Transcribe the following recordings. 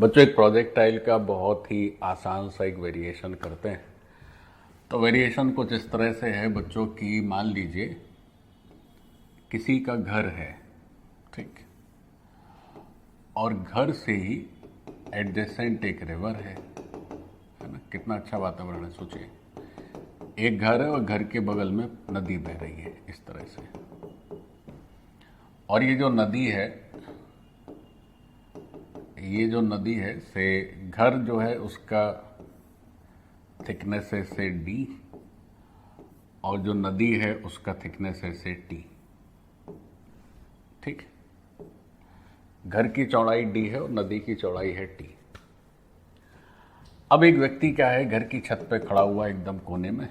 बच्चों एक प्रोजेक्टाइल का बहुत ही आसान सा एक वेरिएशन करते हैं। तो वेरिएशन कुछ इस तरह से है बच्चों की, मान लीजिए किसी का घर है, ठीक, और घर से ही एडजेसेंट एक रिवर है ना। कितना अच्छा वातावरण है, सोचिए एक घर है और घर के बगल में नदी बह रही है इस तरह से। और ये जो नदी है से घर जो है उसका थिकनेस है से डी, और जो नदी है उसका थिकनेस है से टी, ठीक। घर की चौड़ाई डी है और नदी की चौड़ाई है टी। अब एक व्यक्ति क्या है, घर की छत पे खड़ा हुआ एकदम कोने में,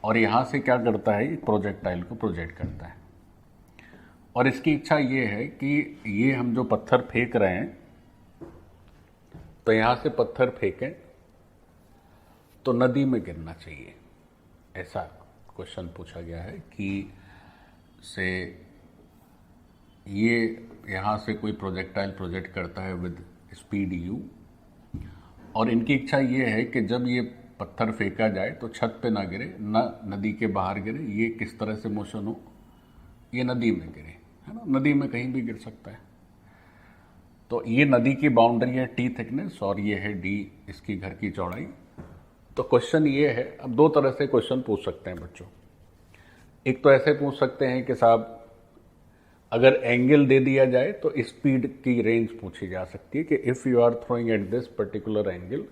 और यहां से क्या करता है, प्रोजेक्टाइल को प्रोजेक्ट करता है। और इसकी इच्छा ये है कि ये हम जो पत्थर फेंक रहे हैं, तो यहां से पत्थर फेंकें तो नदी में गिरना चाहिए। ऐसा क्वेश्चन पूछा गया है कि से ये यहां से कोई प्रोजेक्टाइल प्रोजेक्ट करता है विद स्पीड u, और इनकी इच्छा ये है कि जब ये पत्थर फेंका जाए तो छत पे ना गिरे, ना नदी के बाहर गिरे। ये किस तरह से मोशन हो, ये नदी में गिरे, है ना। नदी में कहीं भी गिर सकता है। तो ये नदी की बाउंड्री है टी थिकनेस, और ये है डी इसकी घर की चौड़ाई। तो क्वेश्चन ये है, अब दो तरह से क्वेश्चन पूछ सकते हैं बच्चों। एक तो ऐसे पूछ सकते हैं कि साहब अगर एंगल दे दिया जाए तो स्पीड की रेंज पूछी जा सकती है कि if you are throwing at this particular angle,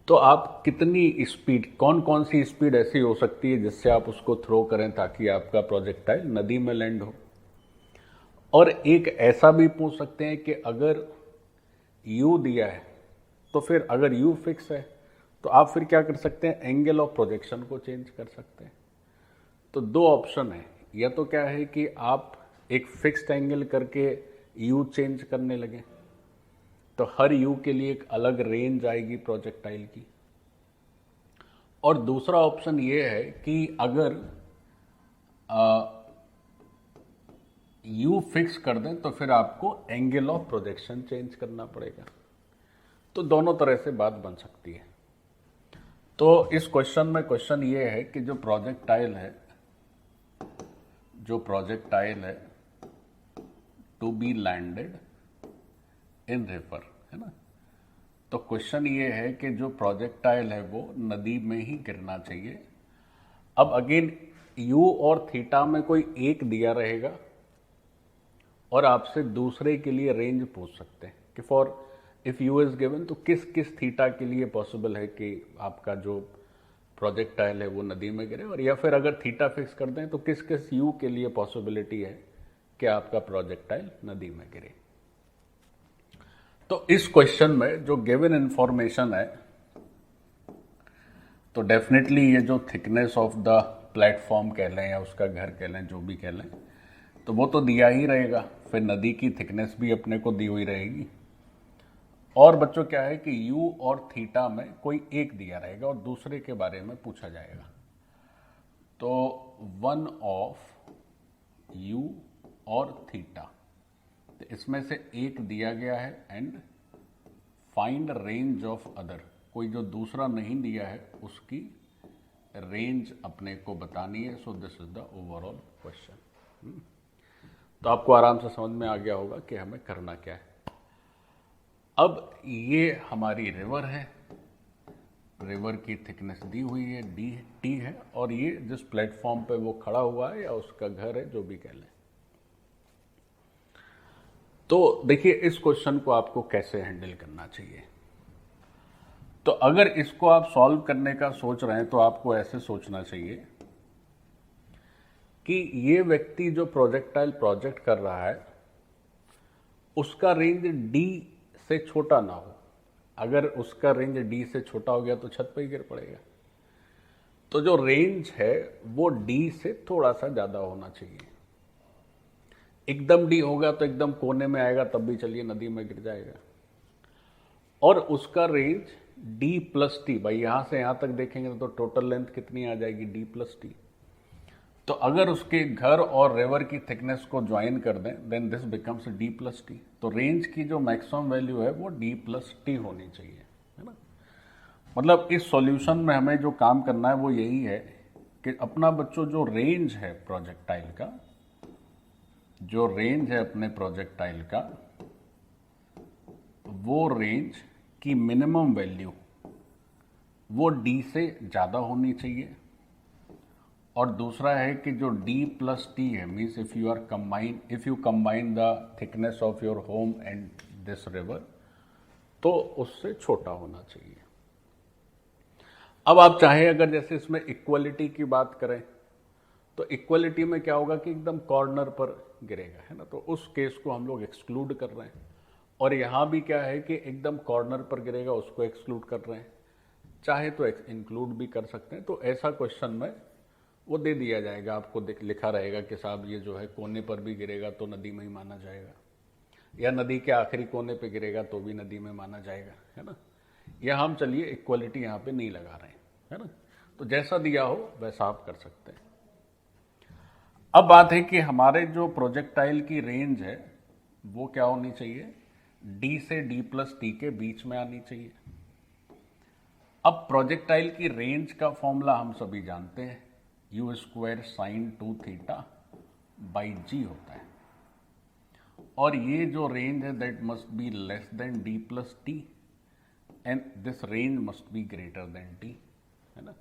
तो आप कितनी स्पीड, कौन कौन सी स्पीड ऐसी हो सकती है जिससे आप उसको थ्रो करें ताकि आपका प्रोजेक्टाइल नदी में लैंड हो। और एक ऐसा भी पूछ सकते हैं कि अगर u दिया है तो फिर अगर u फिक्स है तो आप फिर क्या कर सकते हैं, एंगल ऑफ प्रोजेक्शन को चेंज कर सकते हैं। तो दो ऑप्शन है, या तो क्या है कि आप एक फिक्स्ड एंगल करके u चेंज करने लगे, तो हर u के लिए एक अलग रेंज आएगी प्रोजेक्टाइल की। और दूसरा ऑप्शन ये है कि अगर u फिक्स कर दें तो फिर आपको एंगल ऑफ प्रोजेक्शन चेंज करना पड़ेगा। तो दोनों तरह से बात बन सकती है। तो इस क्वेश्चन में क्वेश्चन ये है कि जो प्रोजेक्टाइल है to be landed in river, है ना। तो क्वेश्चन ये है कि जो प्रोजेक्टाइल है वो नदी में ही गिरना चाहिए। अब अगेन u और थीटा में कोई एक दिया रहेगा, और आपसे दूसरे के लिए रेंज पूछ सकते हैं कि for if u is given, तो किस किस थीटा के लिए पॉसिबल है कि आपका जो प्रोजेक्टाइल है वो नदी में गिरे, और या फिर अगर थीटा फिक्स कर दें तो किस किस u के लिए पॉसिबिलिटी है कि आपका प्रोजेक्टाइल नदी में गिरे। तो इस क्वेश्चन में जो गिवन इंफॉर्मेशन है, तो डेफिनेटली ये जो थिकनेस ऑफ द प्लेटफॉर्म कह लें या उसका घर कह लें, जो भी कह लें, तो वो तो दिया ही रहेगा। फिर नदी की थिकनेस भी अपने को दी हुई रहेगी। और बच्चों क्या है कि u और थीटा में कोई एक दिया रहेगा और दूसरे के बारे में पूछा जाएगा। तो वन ऑफ u और थीटा, तो इसमें से एक दिया गया है, and find range of other, कोई जो दूसरा नहीं दिया है उसकी रेंज अपने को बतानी है। So this is the overall question. तो आपको आराम से समझ में आ गया होगा कि हमें करना क्या है। अब ये हमारी रिवर है, रिवर की थिकनेस दी हुई है टी है, और ये जिस प्लेटफॉर्म पे वो खड़ा हुआ है या उसका घर है, जो भी कह लें। तो देखिए इस क्वेश्चन को आपको कैसे हैंडल करना चाहिए। तो अगर इसको आप सॉल्व करने का सोच रहे हैं तो आपको ऐसे सोचना चाहिए कि ये व्यक्ति जो प्रोजेक्टाइल प्रोजेक्ट कर रहा है उसका रेंज डी से छोटा ना हो। अगर उसका रेंज डी से छोटा हो गया तो छत पे ही गिर पड़ेगा। तो जो रेंज है वो डी से थोड़ा सा ज्यादा होना चाहिए। एकदम डी होगा तो एकदम कोने में आएगा, तब भी चलिए नदी में गिर जाएगा। और उसका रेंज डी प्लस टी, भाई यहां से यहां तक देखेंगे तो टोटल लेंथ कितनी आ जाएगी, डी प्लस टी। तो अगर उसके घर और रिवर की थिकनेस को ज्वाइन कर दें then this becomes d plus t. तो रेंज की जो मैक्सिमम वैल्यू है वो डी प्लस टी होनी चाहिए, है ना। मतलब इस सॉल्यूशन में हमें जो काम करना है वो यही है कि अपना बच्चों जो रेंज है प्रोजेक्टाइल का, जो रेंज है अपने प्रोजेक्टाइल का, वो रेंज की मिनिमम वैल्यू वो डी से ज़्यादा होनी चाहिए। और दूसरा है कि जो d प्लस टी है means if you combine the thickness of your home and this river, तो उससे छोटा होना चाहिए। अब आप चाहे अगर जैसे इसमें इक्वलिटी की बात करें तो इक्वलिटी में क्या होगा कि एकदम कॉर्नर पर गिरेगा, है ना, तो उस केस को हम लोग एक्सक्लूड कर रहे हैं। और यहां भी क्या है कि एकदम कॉर्नर पर गिरेगा, उसको एक्सक्लूड कर रहे हैं। चाहे तो इंक्लूड भी कर सकते हैं। तो ऐसा क्वेश्चन में वो दे दिया जाएगा, आपको लिखा रहेगा कि साहब ये जो है कोने पर भी गिरेगा तो नदी में ही माना जाएगा, या नदी के आखिरी कोने पे गिरेगा तो भी नदी में माना जाएगा, है ना। या हम चलिए इक्वलिटी यहाँ पे नहीं लगा रहे हैं, है ना। तो जैसा दिया हो वैसा आप कर सकते हैं। अब बात है कि हमारे जो प्रोजेक्टाइल की रेंज है वो क्या होनी चाहिए, डी से डी प्लस टी के बीच में आनी चाहिए। अब प्रोजेक्टाइल की रेंज का फॉर्मूला हम सभी जानते हैं, u square sine 2 theta by g होता है। और ये जो रेंज है that must be less than d plus t and this range must be greater than t, है ना।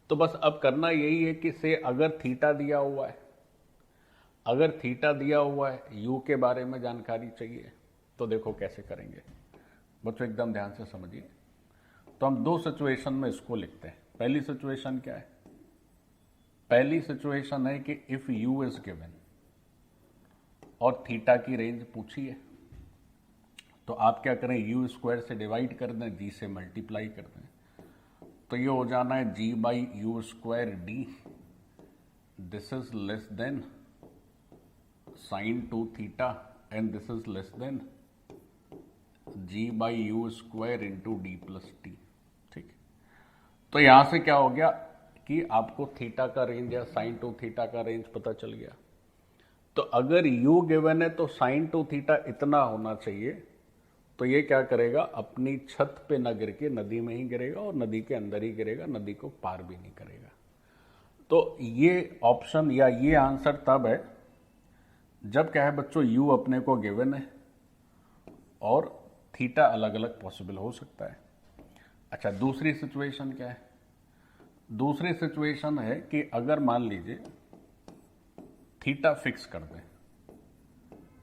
तो बस अब करना यही है कि से अगर थीटा दिया हुआ है, अगर थीटा दिया हुआ है, यू के बारे में जानकारी चाहिए, तो देखो कैसे करेंगे बच्चों, एकदम ध्यान से समझिए। तो हम दो सिचुएशन में इसको लिखते हैं। पहली सिचुएशन क्या है, पहली सिचुएशन है कि इफ यू इज गिवन और थीटा की रेंज पूछी है, तो आप क्या करें, यू स्क्वायर से डिवाइड कर दें, जी से मल्टीप्लाई कर दें, तो ये हो जाना है g by u square d, this is less than sine 2 theta and this is less than g by u square into d plus t. ठीक, तो यहां से क्या हो गया कि आपको थीटा का रेंज या साइन 2 थीटा का रेंज पता चल गया। तो अगर u गिवन है तो साइन 2 थीटा इतना होना चाहिए, तो ये क्या करेगा, अपनी छत पे न गिर के नदी में ही गिरेगा और नदी के अंदर ही गिरेगा, नदी को पार भी नहीं करेगा। तो ये ऑप्शन या ये आंसर तब है जब क्या है बच्चों, u अपने को गिवन है और थीटा अलग अलग पॉसिबल हो सकता है। अच्छा, दूसरी सिचुएशन क्या है, दूसरी सिचुएशन है कि अगर मान लीजिए थीटा फिक्स कर दें,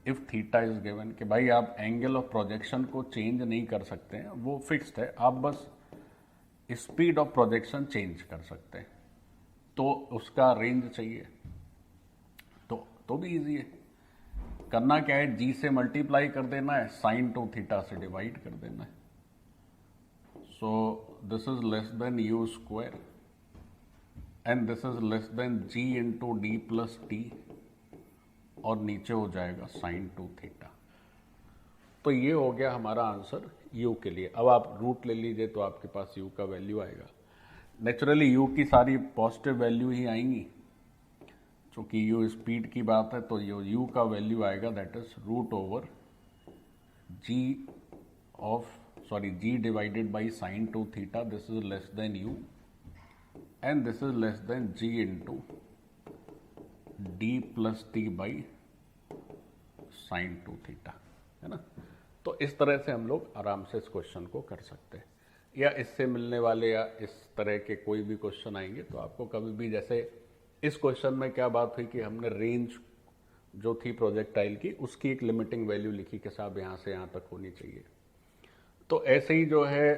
इफ थीटा इज गिवन कि भाई आप एंगल ऑफ प्रोजेक्शन को चेंज नहीं कर सकते हैं, वो फिक्स्ड है, आप बस स्पीड ऑफ प्रोजेक्शन चेंज कर सकते हैं, तो उसका रेंज चाहिए। तो भी इजी है, करना क्या है, जी से मल्टीप्लाई कर देना है, साइन 2 थीटा से डिवाइड कर देना है। So this is less than u square and this is less than g into d plus t, और नीचे हो जाएगा साइन 2 थीटा। तो ये हो गया हमारा आंसर u के लिए। अब आप रूट ले लीजिए तो आपके पास u का वैल्यू आएगा। नेचुरली u की सारी पॉजिटिव वैल्यू ही आएंगी, चूंकि u स्पीड की बात है, तो ये u का वैल्यू आएगा that is root over g divided by sine 2 theta, this is less than u and this is less than g into d plus t by sine 2 theta, है ना। तो इस तरह से हम लोग आराम से इस क्वेश्चन को कर सकते हैं, या इससे मिलने वाले या इस तरह के कोई भी क्वेश्चन आएंगे तो आपको कभी भी, जैसे इस क्वेश्चन में क्या बात हुई कि हमने रेंज जो थी प्रोजेक्टाइल की उसकी एक लिमिटिंग वैल्यू लिखी कि साहब यहाँ से यहाँ तक होनी चाहिए। तो ऐसे ही जो है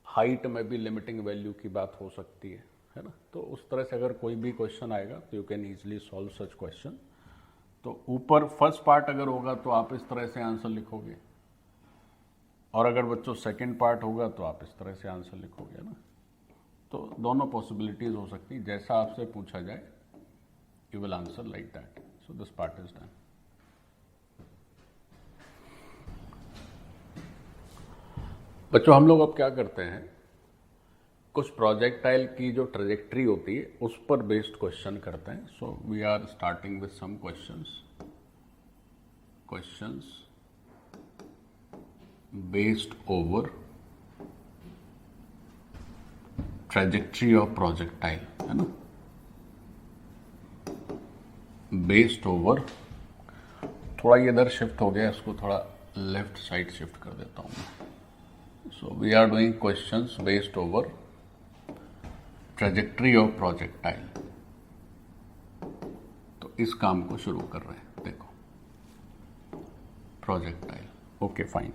हाइट में भी लिमिटिंग वैल्यू की बात हो सकती है ना। तो उस तरह से अगर कोई भी क्वेश्चन आएगा तो you can easily solve such question. तो ऊपर फर्स्ट पार्ट अगर होगा तो आप इस तरह से आंसर लिखोगे, और अगर बच्चों सेकंड पार्ट होगा तो आप इस तरह से आंसर लिखोगे ना। तो दोनों पॉसिबिलिटीज हो सकती है, जैसा आपसे पूछा जाए you will answer like that. So this part is done. बच्चों हम लोग अब क्या करते हैं कुछ प्रोजेक्टाइल की जो ट्रेजेक्ट्री होती है उस पर बेस्ड क्वेश्चन करते हैं. So we are starting with some questions based over trajectory of projectile, है ना. बेस्ड ओवर, थोड़ा ये इधर शिफ्ट हो गया, इसको थोड़ा लेफ्ट साइड शिफ्ट कर देता हूं मैं. So we are doing questions based over trajectory of projectile. तो इस काम को शुरू कर रहे हैं. देखो, प्रोजेक्टाइल, ओके फाइन.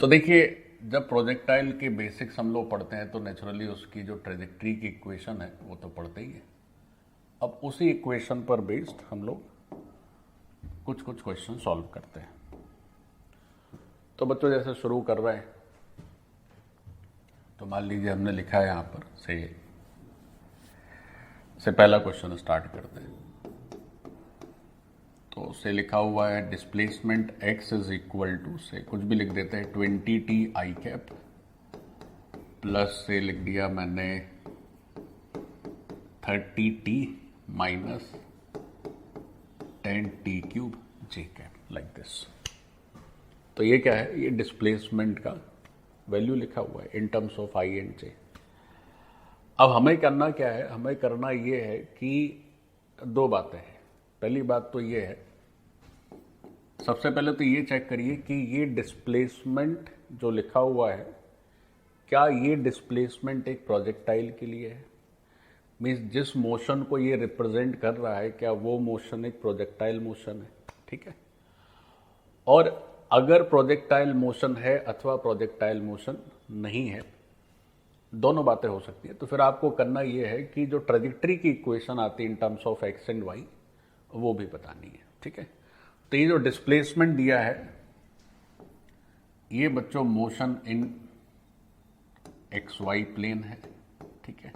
तो देखिए, जब प्रोजेक्टाइल के बेसिक्स हम लोग पढ़ते हैं तो नेचुरली उसकी जो ट्रेजेक्ट्री की इक्वेशन है वो तो पढ़ते ही है. अब उसी इक्वेशन पर बेस्ड हम लोग कुछ क्वेश्चन सॉल्व करते हैं. तो बच्चों जैसे शुरू कर रहे हैं, तो मान लीजिए हमने लिखा है यहां पर से पहला क्वेश्चन स्टार्ट करते हैं. तो उससे लिखा हुआ है displacement x is equal to, से कुछ भी लिख देते हैं 20t आई कैप, प्लस से लिख दिया मैंने 30t minus 10t cube J cap, like this. तो ये क्या है, ये डिस्प्लेसमेंट का वैल्यू लिखा हुआ है in terms of i and j. अब हमें करना क्या है, हमें करना ये है कि दो बातें हैं. पहली बात तो ये है, सबसे पहले तो ये चेक करिए कि ये डिस्प्लेसमेंट जो लिखा हुआ है, क्या ये डिस्प्लेसमेंट एक प्रोजेक्टाइल के लिए है. मीन्स जिस मोशन को ये रिप्रेजेंट कर रहा है, क्या वो मोशन एक प्रोजेक्टाइल मोशन है. ठीक है. और अगर प्रोजेक्टाइल मोशन है अथवा प्रोजेक्टाइल मोशन नहीं है, दोनों बातें हो सकती है. तो फिर आपको करना ये है कि जो ट्रेजेक्ट्री की इक्वेशन आती है in terms of x and y, वो भी बतानी है. ठीक है. तो ये जो डिस्प्लेसमेंट दिया है, ये बच्चों motion in x y plane है. ठीक है.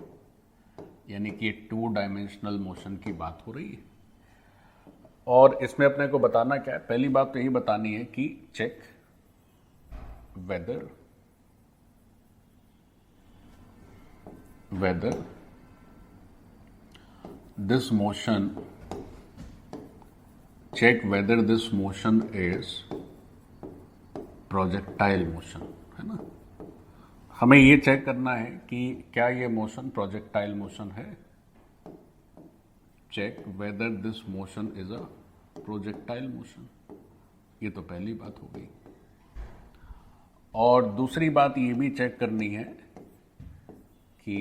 यानी कि 2 डायमेंशनल मोशन की बात हो रही है. और इसमें अपने को बताना क्या है, पहली बात तो यही बतानी है कि check whether this motion, check whether this motion is projectile motion, है ना. हमें ये चेक करना है कि क्या ये मोशन प्रोजेक्टाइल मोशन है. Check whether this motion is a projectile motion. ये तो पहली बात हो गई. और दूसरी बात ये भी चेक करनी है कि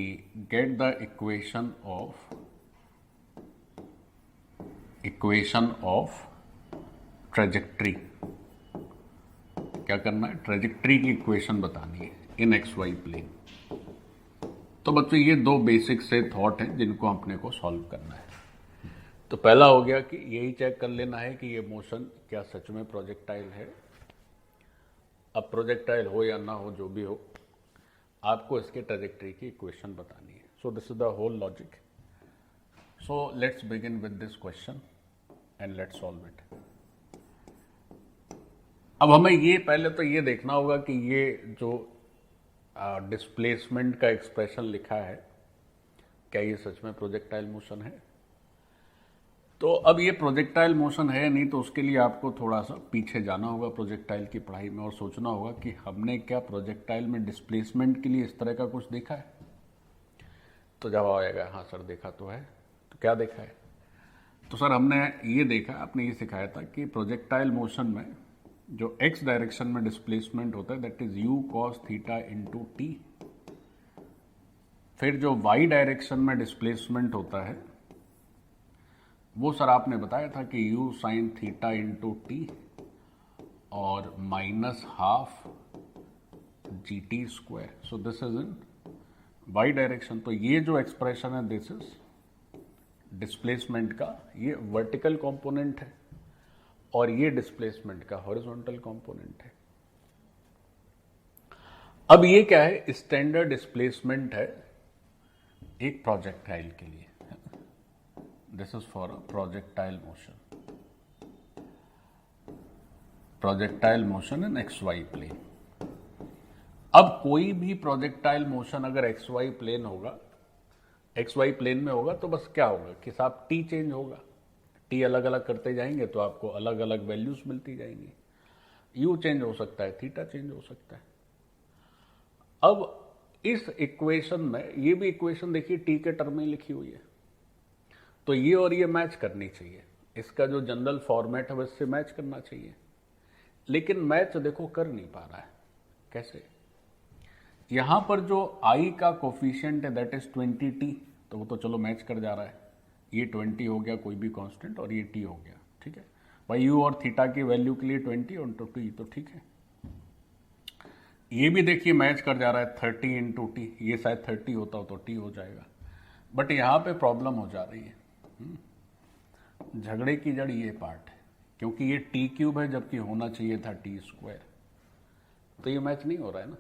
get the equation of trajectory. क्या करना है, ट्रेजेक्ट्री की इक्वेशन बतानी है इन एक्स वाई प्लेन. तो बच्चों ये दो बेसिक से थॉट हैं जिनको अपने को सॉल्व करना है. तो पहला हो गया कि यही चेक कर लेना है कि ये मोशन क्या सच में प्रोजेक्टाइल है. अब प्रोजेक्टाइल हो या ना हो, जो भी हो, आपको इसके ट्रेजेक्ट्री की इक्वेशन बतानी है. So this is the whole logic. So let's begin with this question and let's solve it. अब हमें ये पहले तो ये देखना होगा कि ये जो डिस्प्लेसमेंट का एक्सप्रेशन लिखा है, क्या ये सच में प्रोजेक्टाइल मोशन है. तो अब ये प्रोजेक्टाइल मोशन है नहीं, तो उसके लिए आपको थोड़ा सा पीछे जाना होगा प्रोजेक्टाइल की पढ़ाई में और सोचना होगा कि हमने क्या प्रोजेक्टाइल में डिस्प्लेसमेंट के लिए इस तरह का कुछ देखा है. तो जवाब आएगा हाँ सर देखा तो है. तो क्या देखा है, तो सर हमने ये देखा, आपने ये सिखाया था कि प्रोजेक्टाइल मोशन में जो एक्स डायरेक्शन में डिस्प्लेसमेंट होता है that is you cos theta into T. फिर जो वाई डायरेक्शन में डिस्प्लेसमेंट होता है वो सर आपने बताया था कि u sine theta into t और minus half g t square. So this is in y direction. तो ये जो एक्सप्रेशन है दिस इज डिस्प्लेसमेंट का, ये वर्टिकल कंपोनेंट है और ये डिस्प्लेसमेंट का हॉरिजॉन्टल कंपोनेंट है. अब ये क्या है, स्टैंडर्ड डिस्प्लेसमेंट है एक प्रोजेक्टाइल के लिए. This is for a projectile motion in x y plane. अब कोई भी प्रोजेक्टाइल मोशन अगर एक्स वाई प्लेन होगा, एक्स वाई प्लेन में होगा, तो बस क्या होगा कि साहब टी चेंज होगा, टी अलग अलग करते जाएंगे तो आपको अलग अलग वैल्यूज मिलती जाएंगी। यू चेंज हो सकता है, थीटा चेंज हो सकता है। अब इस इक्वेशन में, ये भी इक्वेशन देखिए टी के टर्म में लिखी हुई है, तो ये और ये मैच करनी चाहिए, इसका जो जनरल फॉर्मेट है वैसे मैच करना चाहिए, लेकिन मैच देखो कर नहीं पा रहा है। कैसे? यहां पर जो आई का कोफिशिएंट है दैट इज 20t, तो वो तो चलो मैच कर जा रहा है, ये 20 हो गया कोई भी कांस्टेंट और ये टी हो गया, ठीक है भाई। यू और थीटा की वैल्यू के लिए 20 और टी, तो ठीक है। ये भी देखिए मैच कर जा रहा है 30 इंटू टी, ये शायद 30 होता हो तो टी हो जाएगा, बट यहां पे प्रॉब्लम हो जा रही है। झगड़े की जड़ ये पार्ट है, क्योंकि ये टी क्यूब है जबकि होना चाहिए था टी स्क्वायर, तो ये मैच नहीं हो रहा है ना।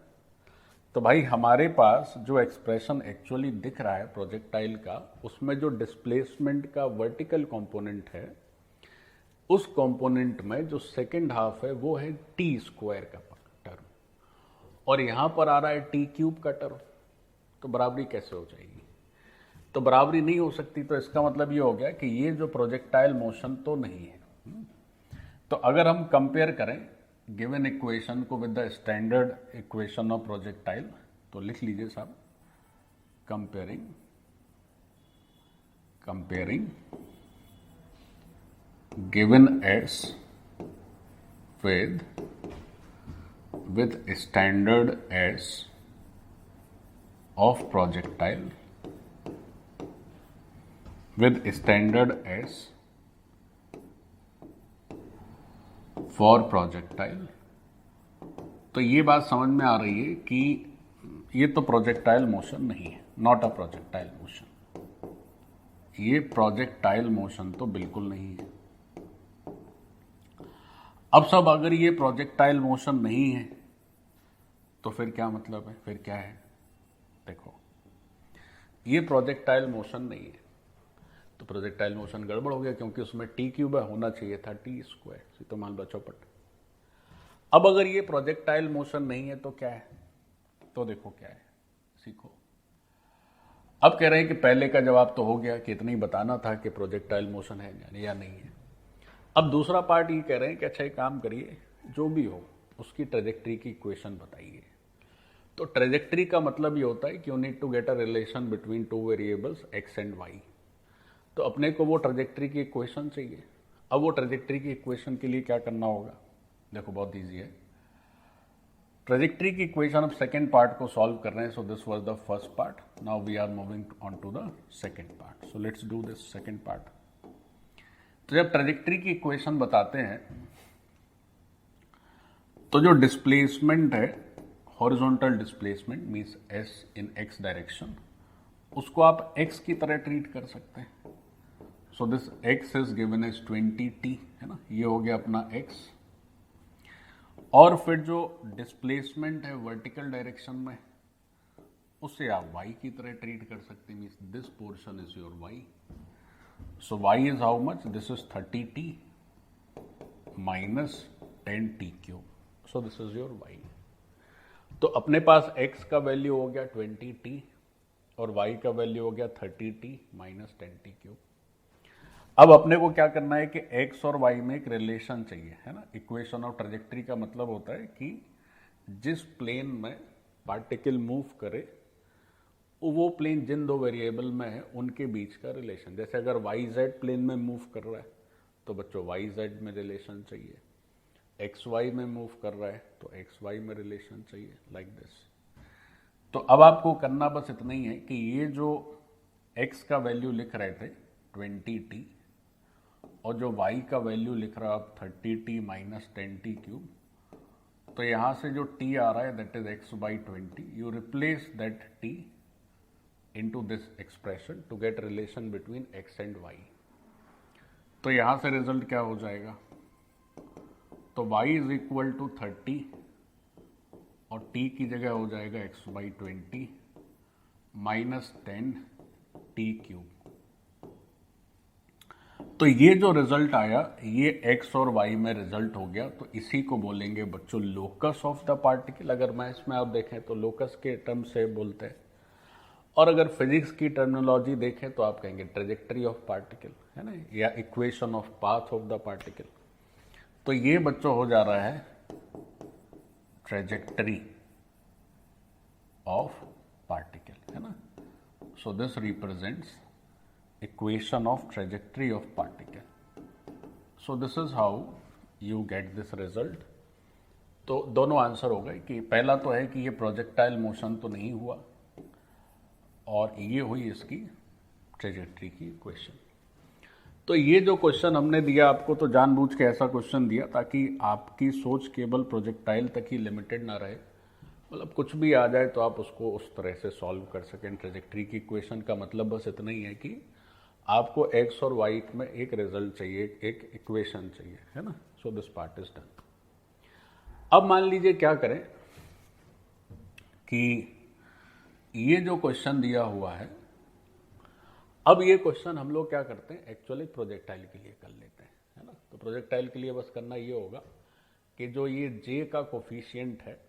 तो भाई हमारे पास जो एक्सप्रेशन एक्चुअली दिख रहा है प्रोजेक्टाइल का, उसमें जो डिस्प्लेसमेंट का वर्टिकल कंपोनेंट है, उस कंपोनेंट में जो सेकंड हाफ है वो है टी स्क्वायर का टर्म, और यहां पर आ रहा है टी क्यूब का टर्म, तो बराबरी कैसे हो जाएगी? तो बराबरी नहीं हो सकती, तो इसका मतलब ये हो गया कि ये जो प्रोजेक्टाइल मोशन तो नहीं है। तो अगर हम कंपेयर करें गिवन इक्वेशन को with the standard equation of projectile, तो लिख लीजिए साहब, comparing given S with standard S of projectile, with standard S for projectile। तो ये बात समझ में आ रही है कि ये तो प्रोजेक्टाइल मोशन नहीं है, नॉट अ प्रोजेक्टाइल मोशन, ये प्रोजेक्टाइल मोशन तो बिल्कुल नहीं है। अब सब अगर ये प्रोजेक्टाइल मोशन नहीं है तो फिर क्या मतलब है, फिर क्या है? देखो ये प्रोजेक्टाइल मोशन नहीं है, तो प्रोजेक्टाइल मोशन गड़बड़ हो गया, क्योंकि उसमें टी क्यूब होना चाहिए था टी स्क्वायर, तो मान लो चौपट। अब अगर ये प्रोजेक्टाइल मोशन नहीं है तो क्या है? तो देखो क्या है, सीखो। अब कह रहे हैं कि पहले का जवाब तो हो गया कि इतना ही बताना था कि प्रोजेक्टाइल मोशन है या नहीं है। अब दूसरा पार्ट ये कह रहे हैं कि अच्छा एक काम करिए, जो भी हो उसकी ट्रेजेक्ट्री की इक्वेशन बताइए। तो ट्रेजेक्ट्री का मतलब ये होता है कि you need to get a relation between two variables x and y. तो अपने को वो ट्रेजेक्ट्री की इक्वेशन चाहिए। अब वो ट्रेजेक्ट्री की इक्वेशन के लिए क्या करना होगा? देखो बहुत ईजी है। ट्रेजेक्ट्री की इक्वेशन अब सेकेंड पार्ट को सॉल्व कर रहे हैं, so this was the first part, now we are moving on to the second part, so let's do this second part. तो जब ट्रेजेक्ट्री की इक्वेशन बताते हैं तो जो डिस्प्लेसमेंट है, horizontal displacement means s in x direction, उसको आप एक्स की तरह ट्रीट कर सकते हैं। So this x is given as 20t, है ना, ये हो गया अपना एक्स। और फिर जो डिस्प्लेसमेंट है वर्टिकल डायरेक्शन में, उससे आप y की तरह ट्रीट कर सकते हैं, means this portion is your y। So y is how much? This is 30t minus 10t cube, so this is your y। तो अपने पास x का वैल्यू हो गया 20t और y का वैल्यू हो गया 30t माइनस 10t क्यूब। अब अपने को क्या करना है कि x और y में एक रिलेशन चाहिए, है ना। इक्वेशन ऑफ ट्रेजेक्ट्री का मतलब होता है कि जिस प्लेन में पार्टिकल मूव करे, वो प्लेन जिन दो वेरिएबल में है उनके बीच का रिलेशन। जैसे अगर वाई जेड प्लेन में मूव कर रहा है तो बच्चों वाई जेड में रिलेशन चाहिए, एक्स वाई में मूव कर रहा है तो एक्स वाई में रिलेशन चाहिए, लाइक दिस। तो अब आपको करना बस इतना ही है कि ये जो एक्स का वैल्यू लिख रहे थे 20t और जो y का वैल्यू लिख रहा है आप 30t माइनस 10t क्यूब, तो यहां से जो t आ रहा है that is x by 20, you replace that t into this expression to get relation between x and y। तो यहां से रिजल्ट क्या हो जाएगा? तो y इज इक्वल टू 30 और t की जगह हो जाएगा x by 20 minus 10t cube. तो ये जो रिजल्ट आया ये x और y में रिजल्ट हो गया, तो इसी को बोलेंगे बच्चों लोकस ऑफ द पार्टिकल। अगर मैथ्स में आप देखें तो लोकस के टर्म से बोलते हैं, और अगर फिजिक्स की टर्मिनोलॉजी देखें तो आप कहेंगे ट्रेजेक्टरी ऑफ पार्टिकल, है ना, या equation of path of the particle. तो ये बच्चों हो जा रहा है ट्रेजेक्टरी ऑफ पार्टिकल, है ना। So this represents equation of trajectory of particle. So this is how you get this result. तो दोनों आंसर हो गए कि पहला तो है कि ये प्रोजेक्टाइल मोशन तो नहीं हुआ, और ये हुई इसकी ट्रेजेक्टरी की इक्वेशन। तो ये जो क्वेश्चन हमने दिया आपको, तो जानबूझ के ऐसा क्वेश्चन दिया ताकि आपकी सोच केवल प्रोजेक्टाइल तक ही लिमिटेड ना रहे, मतलब कुछ भी आ जाए तो आप उसको उस तरह से सॉल्व कर सकें। ट्रेजेक्टरी की इक्वेशन का मतलब बस इतना ही है कि आपको x और y में एक रिजल्ट चाहिए, एक इक्वेशन चाहिए, है ना। So this part is done. अब मान लीजिए क्या करें कि ये जो क्वेश्चन दिया हुआ है, अब ये क्वेश्चन हम लोग क्या करते हैं, एक्चुअली प्रोजेक्टाइल के लिए कर लेते हैं, है ना। तो प्रोजेक्टाइल के लिए बस करना ये होगा कि जो ये j का कोफिशिएंट है,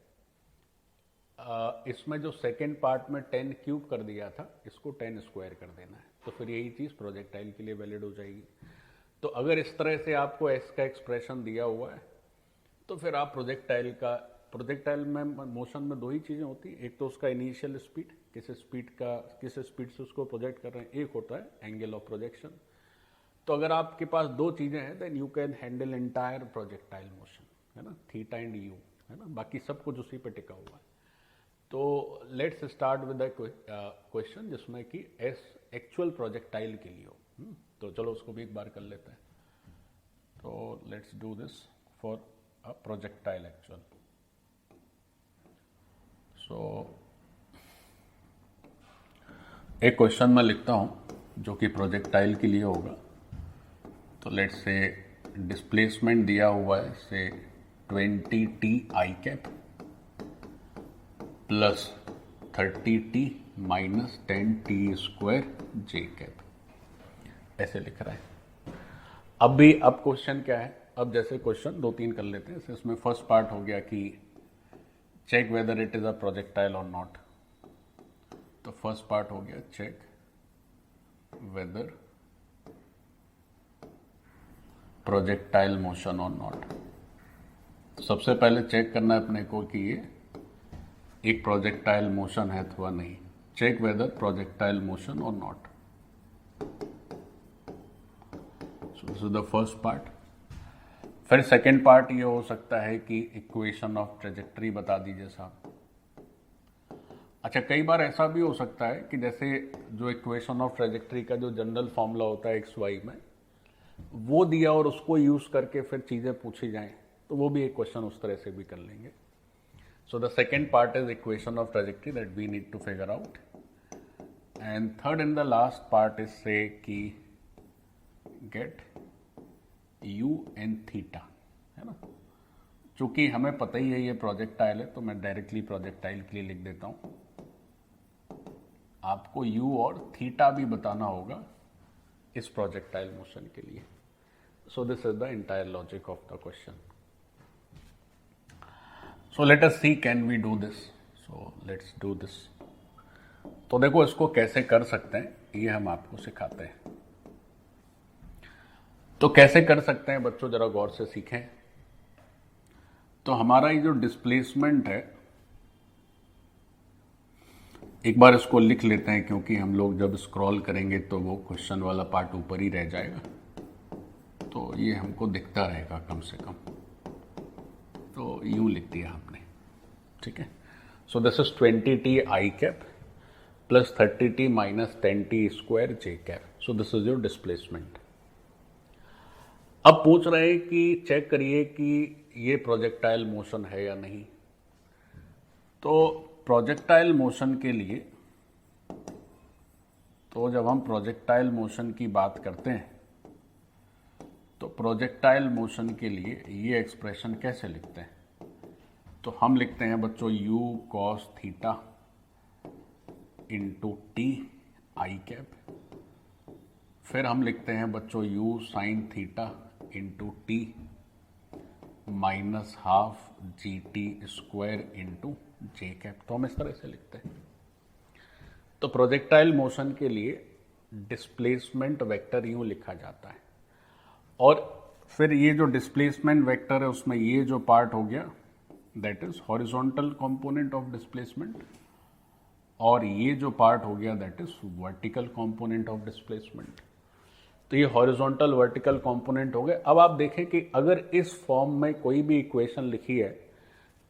इसमें जो सेकेंड पार्ट में 10 क्यूब कर दिया था, इसको 10 स्क्वायर कर देना है, तो फिर यही चीज़ प्रोजेक्टाइल के लिए वैलिड हो जाएगी। तो अगर इस तरह से आपको एस का एक्सप्रेशन दिया हुआ है, तो फिर आप प्रोजेक्टाइल में मोशन में दो ही चीज़ें होती हैं, एक तो उसका इनिशियल स्पीड, किस स्पीड से उसको प्रोजेक्ट कर रहे हैं, एक होता है एंगल ऑफ प्रोजेक्शन। तो अगर आपके पास दो चीज़ें हैं, then you can handle entire projectile motion, है ना, थीटा एंड यू, है ना, बाकी सब कुछ उसी पे टिका हुआ है। तो let's start with the question जिसमें कि एस एक्चुअल प्रोजेक्टाइल के लिए हो। तो चलो उसको भी एक बार कर लेते हैं। तो let's do this for a projectile actual. So एक क्वेश्चन मैं लिखता हूं जो कि प्रोजेक्टाइल के लिए होगा। तो लेट्स से डिस्प्लेसमेंट दिया हुआ है, से 20t i cap plus 30t minus 10t square j cap, ऐसे लिख रहा है। अब क्वेश्चन क्या है, अब जैसे क्वेश्चन दो तीन कर लेते हैं। इसमें फर्स्ट पार्ट हो गया कि check whether it is a projectile और नॉट। तो फर्स्ट पार्ट हो गया चेक वेदर प्रोजेक्टाइल मोशन और नॉट। सबसे पहले चेक करना है अपने को कि ये एक प्रोजेक्टाइल मोशन है अथवा नहीं। चेक वेदर प्रोजेक्टाइल मोशन और not. So this is the first part. फिर सेकेंड पार्ट ये हो सकता है कि इक्वेशन ऑफ ट्रेजेक्टरी बता दीजिए साहब। अच्छा, कई बार ऐसा भी हो सकता है कि जैसे जो इक्वेशन ऑफ ट्रेजेक्टरी का जो जनरल फॉर्मूला होता है एक्स वाई में, वो दिया और उसको यूज करके फिर चीजें पूछी जाएं, तो वो भी एक क्वेश्चन उस तरह से भी कर लेंगे। So the second part is equation of trajectory that we need to figure out, and third and the last part is say कि get u and theta, है ना। चूंकि हमें पता ही है ये प्रोजेक्टाइल है, तो मैं डायरेक्टली प्रोजेक्टाइल के लिए लिख देता हूं। आपको u और थीटा भी बताना होगा इस प्रोजेक्टाइल मोशन के लिए। So this is the entire logic of the question. So let us see can we do this. So let's do this. तो देखो इसको कैसे कर सकते हैं, ये हम आपको सिखाते हैं। तो कैसे कर सकते हैं बच्चों, जरा गौर से सीखें। तो हमारा ये जो डिस्प्लेसमेंट है, एक बार इसको लिख लेते हैं, क्योंकि हम लोग जब स्क्रॉल करेंगे तो वो क्वेश्चन वाला पार्ट ऊपर ही रह जाएगा, तो ये हमको दिखता रहेगा कम से कम। तो यूं लिख दिया हमने, ठीक है। So this is 20t i cap plus 30t minus 10t square j cap. So this is your displacement. अब पूछ रहे हैं कि चेक करिए कि ये प्रोजेक्टाइल मोशन है या नहीं। तो प्रोजेक्टाइल मोशन के लिए, तो जब हम प्रोजेक्टाइल मोशन की बात करते हैं, तो प्रोजेक्टाइल मोशन के लिए ये एक्सप्रेशन कैसे लिखते हैं। तो हम लिखते हैं बच्चों u cos theta into t i cap, फिर हम लिखते हैं बच्चों u sine theta into t minus half g t square into j cap. तो हम इस तरह से लिखते हैं। तो प्रोजेक्टाइल मोशन के लिए डिस्प्लेसमेंट वेक्टर यूं लिखा जाता है, और फिर ये जो डिस्प्लेसमेंट वेक्टर है उसमें ये जो पार्ट हो गया that is horizontal component of displacement, और ये जो पार्ट हो गया that is vertical component of displacement. तो ये हॉरिजॉन्टल वर्टिकल कंपोनेंट हो गए। अब आप देखें कि अगर इस फॉर्म में कोई भी इक्वेशन लिखी है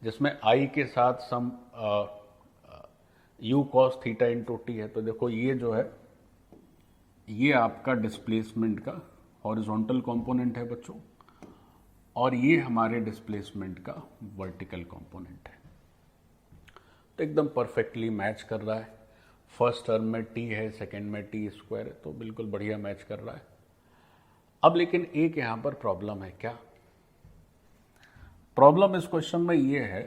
जिसमें आई के साथ some u cos theta into t है, तो देखो ये जो है ये आपका डिस्प्लेसमेंट का हॉरिजॉन्टल कंपोनेंट है बच्चों, और ये हमारे डिस्प्लेसमेंट का वर्टिकल कंपोनेंट है। तो एकदम परफेक्टली मैच कर रहा है। फर्स्ट टर्म में टी है, सेकंड में टी स्क्वायर है, तो बिल्कुल बढ़िया मैच कर रहा है। अब लेकिन एक यहां पर प्रॉब्लम है। क्या प्रॉब्लम इस क्वेश्चन में ये है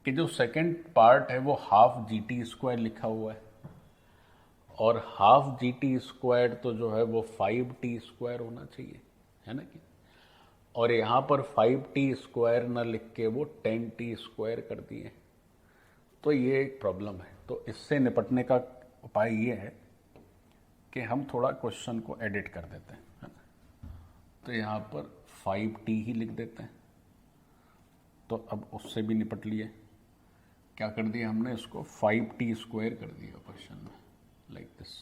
कि जो सेकंड पार्ट है वो हाफ जी टी स्क्वायर लिखा हुआ है, और हाफ जी टी स्क्वायर तो जो है वो 5t स्क्वायर होना चाहिए, है ना कि, और यहां पर 5t स्क्वायर ना लिख के वो 10t स्क्वायर कर दिए। तो ये एक प्रॉब्लम है। तो इससे निपटने का उपाय ये है कि हम थोड़ा क्वेश्चन को एडिट कर देते हैं, है ना। तो यहाँ पर 5t ही लिख देते हैं। तो अब उससे भी निपट लिए। क्या कर दिया हमने, इसको 5t स्क्वायर कर दिया क्वेश्चन में, लाइक दिस।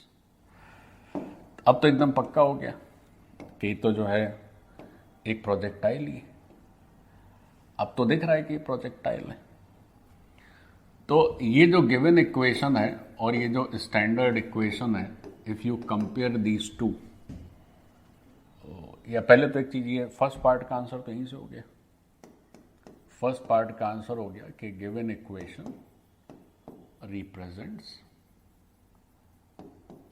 अब तो एकदम पक्का हो गया कि तो जो है एक प्रोजेक्टाइल ही। अब तो दिख रहा है कि प्रोजेक्टाइल है। तो ये जो गिवन इक्वेशन है और ये जो स्टैंडर्ड इक्वेशन है, if you compare these to, या पहले तो एक चीज ये, फर्स्ट पार्ट का आंसर तो यहीं से हो गया। फर्स्ट पार्ट का आंसर हो गया कि given equation represents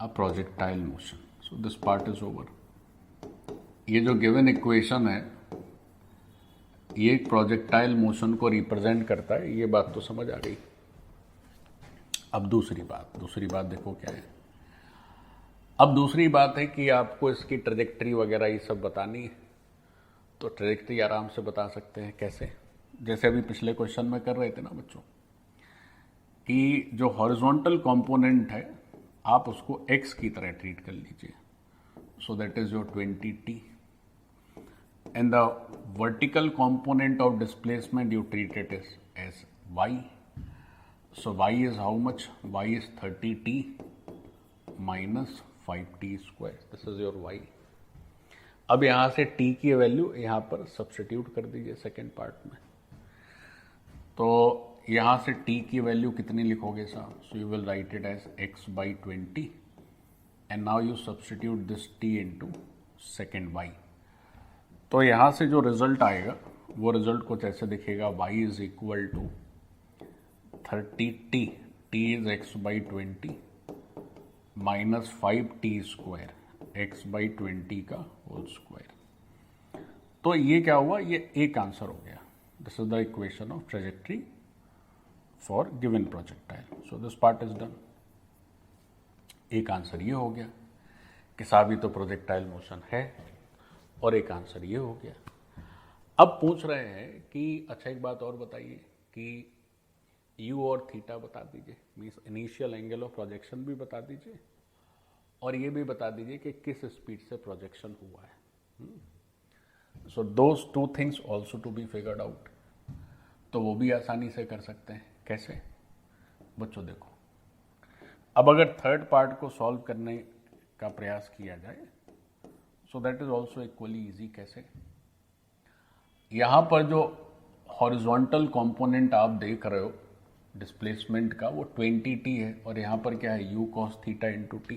a projectile motion. So this part is over. ये जो गिवन इक्वेशन है ये एक प्रोजेक्टाइल मोशन को रिप्रेजेंट करता है, ये बात तो समझ आ गई। अब दूसरी बात देखो क्या है। अब दूसरी बात है कि आपको इसकी ट्रेजेक्टरी वगैरह ये सब बतानी है। तो ट्रेजेक्टरी आराम से बता सकते हैं। कैसे? जैसे अभी पिछले क्वेश्चन में कर रहे थे ना बच्चों, कि जो हॉरिजॉन्टल कंपोनेंट है आप उसको x की तरह ट्रीट कर लीजिए। So that is your 20t, and the vertical component of displacement you treat it as y. So y is how much? Y is 30t minus 5t square. This is your y. अब यहां से t की value यहां पर substitute कर दीजिए second part में। तो यहां से t की वैल्यू कितनी लिखोगे साहब? So you will write it as x by 20 and now you substitute this t into second y। तो यहां से जो रिजल्ट आएगा वो रिजल्ट कुछ ऐसे दिखेगा, y is equal to 30t, t is x by 20 minus 5t square, x by 20 का होल स्क्वायर। तो ये क्या हुआ? ये एक आंसर हो गया। This is the equation of trajectory for given projectile. So this part is done. एक आंसर ये हो गया कि साहब ये तो प्रोजेक्टाइल मोशन है, और एक आंसर ये हो गया। अब पूछ रहे हैं कि अच्छा एक बात और बताइए कि u और थीटा बता दीजिए, means initial angle of projection भी बता दीजिए, और ये भी बता दीजिए कि किस स्पीड से प्रोजेक्शन हुआ है। So those two things also to be figured out. तो वो भी आसानी से कर सकते हैं। कैसे बच्चों? देखो, अब अगर थर्ड पार्ट को सॉल्व करने का प्रयास किया जाए, सो that is also equally easy. कैसे? यहां पर जो हॉरिजॉन्टल कंपोनेंट आप देख रहे हो डिस्प्लेसमेंट का, वो 20t है, और यहां पर क्या है? u cos theta into T.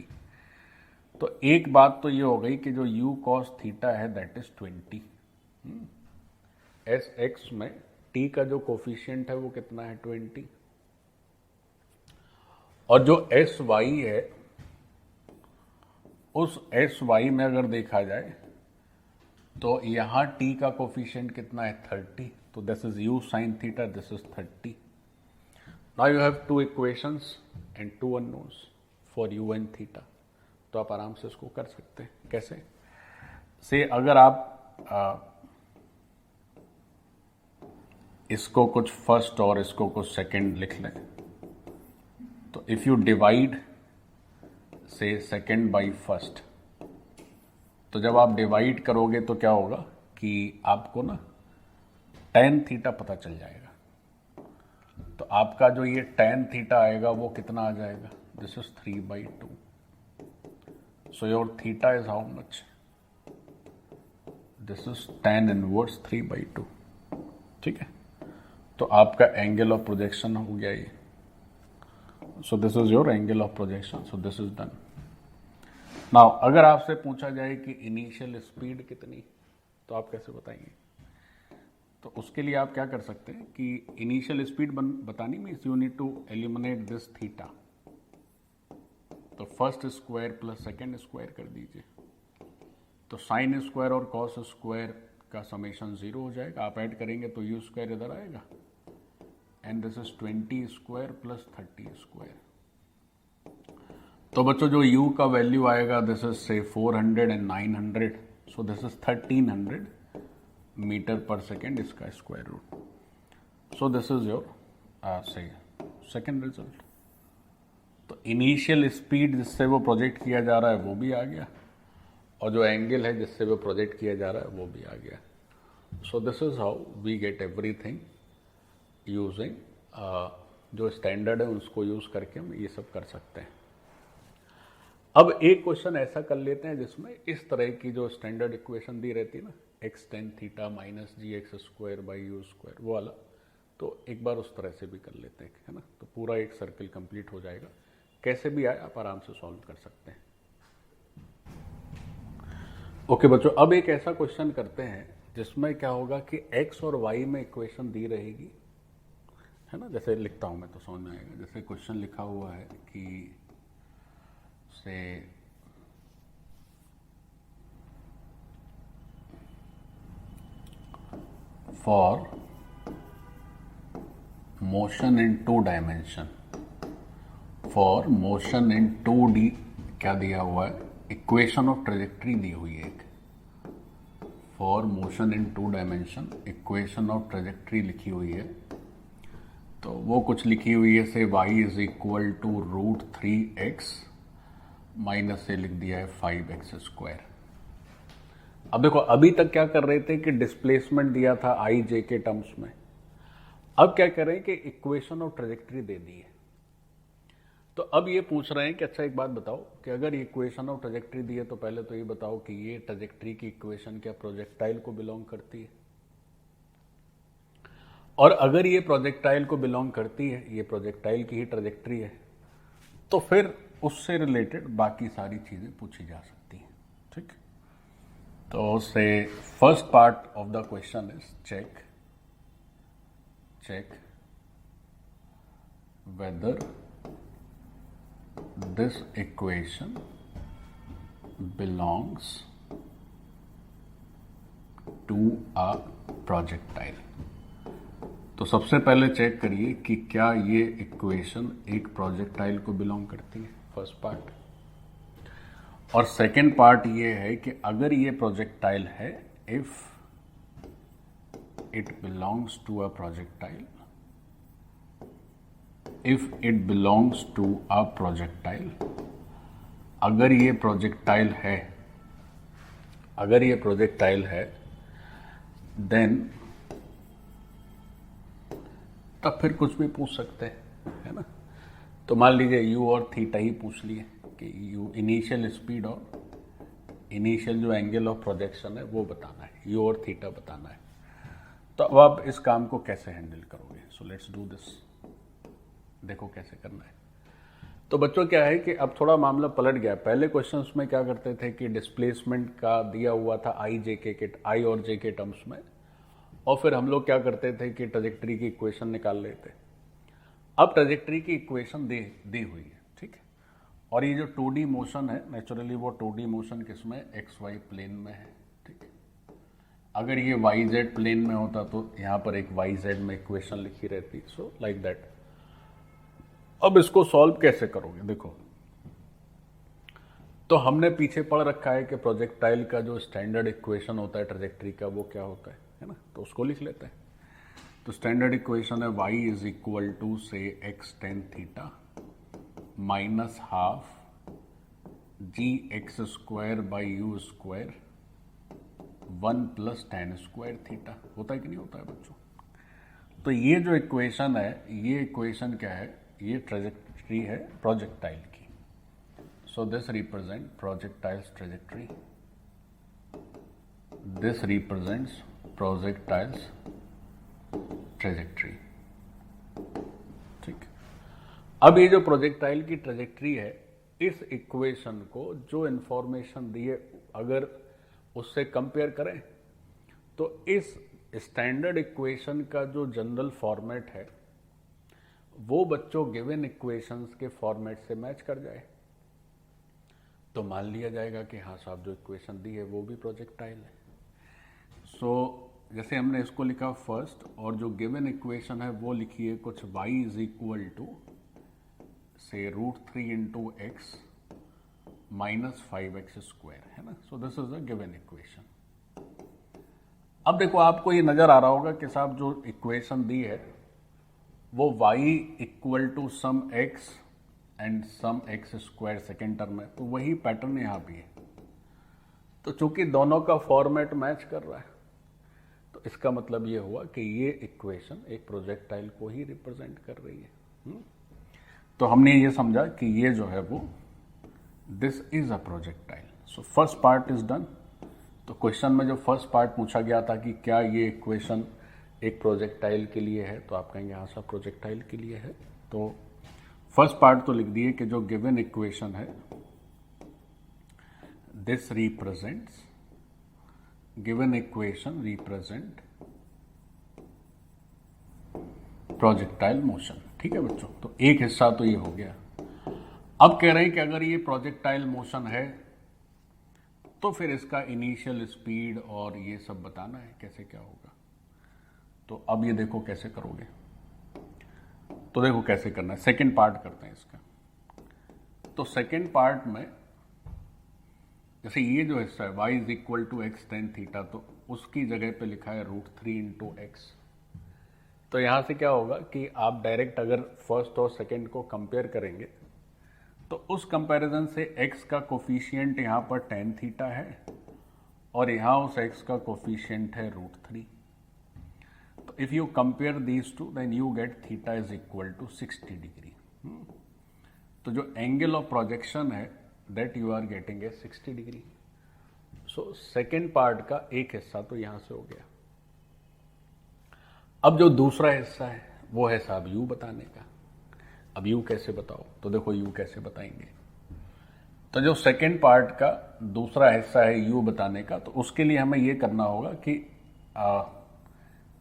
तो एक बात तो ये हो गई कि जो u cos थीटा है दैट इज 20। एस एक्स में t का जो कोफिशिएंट है वो कितना है? 20। और जो एस वाई है, उस एस वाई में अगर देखा जाए तो यहां t का कोफिशिएंट कितना है? 30। तो this is u sin theta, this is 30। Now you have two equations and two unknowns for u and theta. तो आप आराम से इसको कर सकते हैं। कैसे? से अगर आप इसको कुछ फर्स्ट और इसको कुछ सेकंड लिख लें, तो इफ यू डिवाइड से सेकंड बाई फर्स्ट, तो जब आप डिवाइड करोगे तो क्या होगा कि आपको ना tan थीटा पता चल जाएगा। तो आपका जो ये tan थीटा आएगा वो कितना आ जाएगा? This is 3/2। So your theta is how much? This is tan inverse 3/2। ठीक है, तो आपका एंगल ऑफ प्रोजेक्शन हो गया ये। सो this is your angle of projection. So this is done. Now अगर आपसे पूछा जाए कि इनिशियल स्पीड कितनी, तो आप कैसे बताएंगे? तो उसके लिए आप क्या कर सकते हैं कि इनिशियल स्पीड बतानी means you need to eliminate this theta. तो first square plus second square कर दीजिए, तो साइन स्क्वायर और कॉस स्क्वायर का समेशन 0 हो जाएगा। आप ऐड करेंगे तो यू स्क्वायर इधर आएगा, and this is 20 square plus 30 square. तो बच्चों जो u का वैल्यू आएगा this is say 400 and 900, so this is 1300 meter per second इसका square root. So this is your say second result. तो इनिशियल स्पीड जिससे वो प्रोजेक्ट किया जा रहा है वो भी आ गया, और जो एंगल है जिससे वो प्रोजेक्ट किया जा रहा है वो भी आ गया। So this is how we get everything using जो स्टैंडर्ड है उसको यूज करके हम ये सब कर सकते हैं। अब एक क्वेश्चन ऐसा कर लेते हैं जिसमें इस तरह की जो स्टैंडर्ड इक्वेशन दी रहती है ना, x tan theta minus gx square by u square, वो वाला, तो एक बार उस तरह से भी कर लेते हैं, है ना। तो पूरा एक सर्कल कंप्लीट हो जाएगा। कैसे भी आए आप आराम से सॉल्व कर सकते हैं। ओके बच्चों, अब एक ऐसा क्वेश्चन करते हैं जिसमें क्या होगा कि x और y में इक्वेशन दी रहेगी, है ना। जैसे लिखता हूं मैं तो समझ में आएगा। जैसे क्वेश्चन लिखा हुआ है कि से for motion in 2 dimension, for motion in 2D क्या दिया हुआ है? इक्वेशन ऑफ ट्रेजेक्ट्री दी हुई है एक। For motion in 2 dimension equation of trajectory लिखी हुई है। तो वो कुछ लिखी हुई है से y is equal to √3x minus से लिख दिया है 5x स्क्वायर। अब देखो, अभी तक क्या कर रहे थे कि डिस्प्लेसमेंट दिया था आई जे के टर्म्स में। अब क्या कर रहे हैं कि इक्वेशन ऑफ ट्रेजेक्ट्री दे दी है। तो अब ये पूछ रहे हैं कि अच्छा एक बात बताओ कि अगर इक्वेशन ऑफ ट्रेजेक्ट्री दी है तो पहले तो ये बताओ कि ये ट्रेजेक्ट्री की इक्वेशन क्या प्रोजेक्टाइल को बिलोंग करती है, और अगर ये प्रोजेक्टाइल को बिलोंग करती है, ये प्रोजेक्टाइल की ही ट्रेजेक्ट्री है, तो फिर उससे रिलेटेड बाकी सारी चीजें पूछी जा सकती हैं। ठीक, तो से first part of the question is check whether this equation belongs to a projectile। तो सबसे पहले चेक करिए कि क्या ये इक्वेशन एक प्रोजेक्टाइल को बिलोंग करती है, फर्स्ट पार्ट। और सेकंड पार्ट ये है कि अगर ये प्रोजेक्टाइल है, if it belongs to a projectile, if it belongs to a projectile, अगर ये प्रोजेक्टाइल है, अगर ये प्रोजेक्टाइल है, देन तब फिर कुछ भी पूछ सकते हैं, है ना। तो मान लीजिए यू और थीटा ही पूछ लिए कि यू इनिशियल स्पीड और इनिशियल जो एंगल ऑफ प्रोजेक्शन है वो बताना है, यू और थीटा बताना है। तो अब आप इस काम को कैसे हैंडल करोगे? सो लेट्स डू दिस। देखो कैसे करना है। तो बच्चों क्या है कि अब थोड़ा मामला पलट गया। पहले क्वेश्चंस में क्या करते थे कि डिस्प्लेसमेंट का दिया हुआ था आई और जे के टर्म्स में, और फिर हम लोग क्या करते थे कि ट्रेजेक्ट्री की इक्वेशन निकाल लेते। अब ट्रेजेक्ट्री की इक्वेशन दी हुई है, ठीक है। और ये जो 2D मोशन है, नेचुरली वो 2D मोशन किसमें? XY प्लेन में है, ठीक है। अगर ये YZ प्लेन में होता तो यहाँ पर एक YZ में इक्वेशन लिखी रहती, सो लाइक दैट। अब इसको सॉल्व कैसे करोगे? देखो, तो हमने पीछे पढ़ रखा है कि प्रोजेक्टाइल का जो स्टैंडर्ड इक्वेशन होता है ट्रेजेक्ट्री का वो क्या होता है ना, तो उसको लिख लेते हैं। तो स्टैंडर्ड इक्वेशन है y इज इक्वल टू से x tan theta minus half g x square by u square 1 plus tan square theta. होता है कि नहीं होता है बच्चों? तो ये जो इक्वेशन है, ये इक्वेशन क्या है? ये ट्रेजेक्ट्री है प्रोजेक्टाइल की। So this represents projectile's trajectory. This represents projectile's trajectory. ठीक। अब ये जो प्रोजेक्टाइल की ट्रेजेक्ट्री है, इस इक्वेशन को जो इंफॉर्मेशन दी है अगर उससे कंपेयर करें तो इस स्टैंडर्ड इक्वेशन का जो जनरल फॉर्मेट है वो बच्चों गिवन इक्वेशंस के फॉर्मेट से मैच कर जाए तो मान लिया जाएगा कि हाँ साहब जो इक्वेशन दी है वो भी प्रोजेक्टाइल है। सो जैसे हमने इसको लिखा फर्स्ट, और जो गिवन इक्वेशन है वो लिखी है कुछ y इज इक्वल टू से √3 into x minus 5x square, है ना। सो this is a given equation. अब देखो आपको ये नजर आ रहा होगा कि साहब जो इक्वेशन दी है वो y equal to some x and some x square second term है, तो वही पैटर्न यहाँ भी है। तो चूंकि दोनों का फॉर्मेट मैच कर रहा है तो इसका मतलब ये हुआ कि ये इक्वेशन एक प्रोजेक्टाइल को ही रिप्रेजेंट कर रही है। तो हमने ये समझा कि ये जो है वो this is a projectile. So first part is done. तो क्वेश्चन में जो फर्स्ट पार्ट पूछा गया था कि क्या ये इक्वेशन एक प्रोजेक्टाइल के लिए है, तो आप कहेंगे हाँ साहब प्रोजेक्टाइल के लिए है। तो फर्स्ट पार्ट तो लिख दिए कि जो गिवन इक्वेशन है this represents, given equation represent projectile motion. ठीक है बच्चों, तो एक हिस्सा तो ये हो गया। अब कह रहे हैं कि अगर ये प्रोजेक्टाइल मोशन है तो फिर इसका इनिशियल स्पीड और ये सब बताना है कैसे क्या होगा। तो अब ये देखो कैसे करोगे। तो देखो कैसे करना है, सेकेंड पार्ट करते हैं इसका। तो सेकेंड पार्ट में जैसे ये जो हिस्सा है y is equal to x tan theta, तो उसकी जगह पे लिखा है √3 इंटू एक्स। तो यहां से क्या होगा कि आप डायरेक्ट अगर फर्स्ट और सेकेंड को कंपेयर करेंगे तो उस कंपैरिजन से x का कोफिशिएंट यहां पर टेन थीटा है और यहां उस x का कोफिशिएंट है √3। तो if you compare these two then you get theta is equal to 60 degree. तो जो एंगल ऑफ प्रोजेक्शन है that you are getting a 60 degree. So second part का एक हिस्सा तो यहां से हो गया। अब जो दूसरा हिस्सा है वो है साहब यू बताने का। अब यू कैसे बताओ, तो देखो यू कैसे बताएंगे। तो जो सेकेंड पार्ट का दूसरा हिस्सा है यू बताने का, तो उसके लिए हमें ये करना होगा कि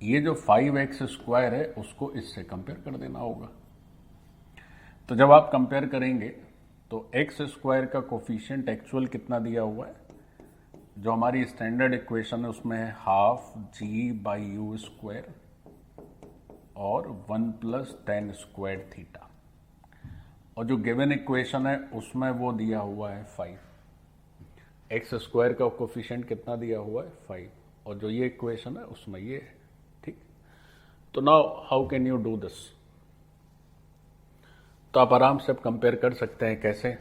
ये जो 5x स्क्वायर है उसको इससे कंपेयर कर देना होगा। तो जब आप कंपेयर करेंगे तो x स्क्वायर का कोफिशिएंट एक्चुअल कितना दिया हुआ है, जो हमारी स्टैंडर्ड इक्वेशन है उसमें है half g by u square और 1 प्लस टेन स्क्वायर थीटा, और जो गिवन इक्वेशन है उसमें वो दिया हुआ है 5। एक्स स्क्वायर का कोफिशिएंट कितना दिया हुआ है 5, और जो ये इक्वेशन है उसमें ये है। ठीक, तो now how can you do this. तो आप आराम से कंपेयर कर सकते हैं। कैसे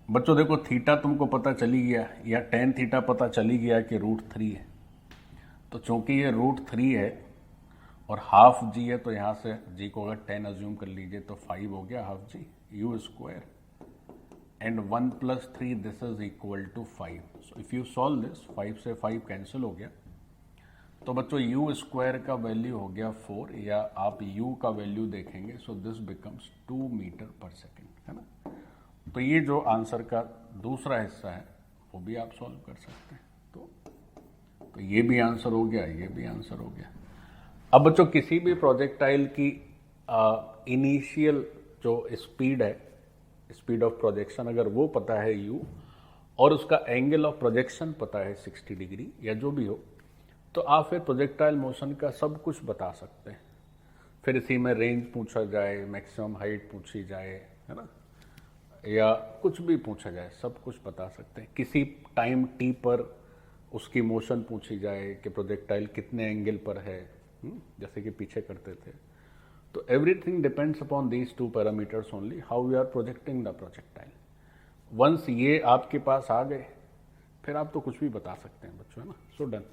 बच्चों, देखो थीटा तुमको पता चली गया या टेन थीटा पता चली गया कि √3 है। तो चूंकि ये √3 है और हाफ जी है तो यहाँ से जी को अगर 10 अज्यूम कर लीजिए तो 5 हो गया half g u square and 1 plus 3 this is equal to 5। So if you solve this 5 से 5 कैंसिल हो गया, तो बच्चों यू स्क्वायर का वैल्यू हो गया 4, या आप यू का वैल्यू देखेंगे so this becomes 2 metre per second, है ना। तो ये जो आंसर का दूसरा हिस्सा है वो भी आप सॉल्व कर सकते हैं। तो ये भी आंसर हो गया, ये भी आंसर हो गया। अब बच्चों किसी भी प्रोजेक्टाइल की इनिशियल जो स्पीड है, स्पीड ऑफ प्रोजेक्शन, अगर वो पता है u और उसका एंगल ऑफ प्रोजेक्शन पता है 60 डिग्री या जो भी हो, तो आप फिर प्रोजेक्टाइल मोशन का सब कुछ बता सकते हैं। फिर इसी में रेंज पूछा जाए, मैक्सिमम हाइट पूछी जाए, है ना, या कुछ भी पूछा जाए, सब कुछ बता सकते हैं। किसी टाइम टी पर उसकी मोशन पूछी जाए कि प्रोजेक्टाइल कितने एंगल पर है, जैसे कि पीछे करते थे। तो everything depends upon these two parameters only, how we are projecting the projectile. Once ये आपके पास आ गए, फिर आप तो कुछ भी बता सकते हैं बच्चों, है ना। So done.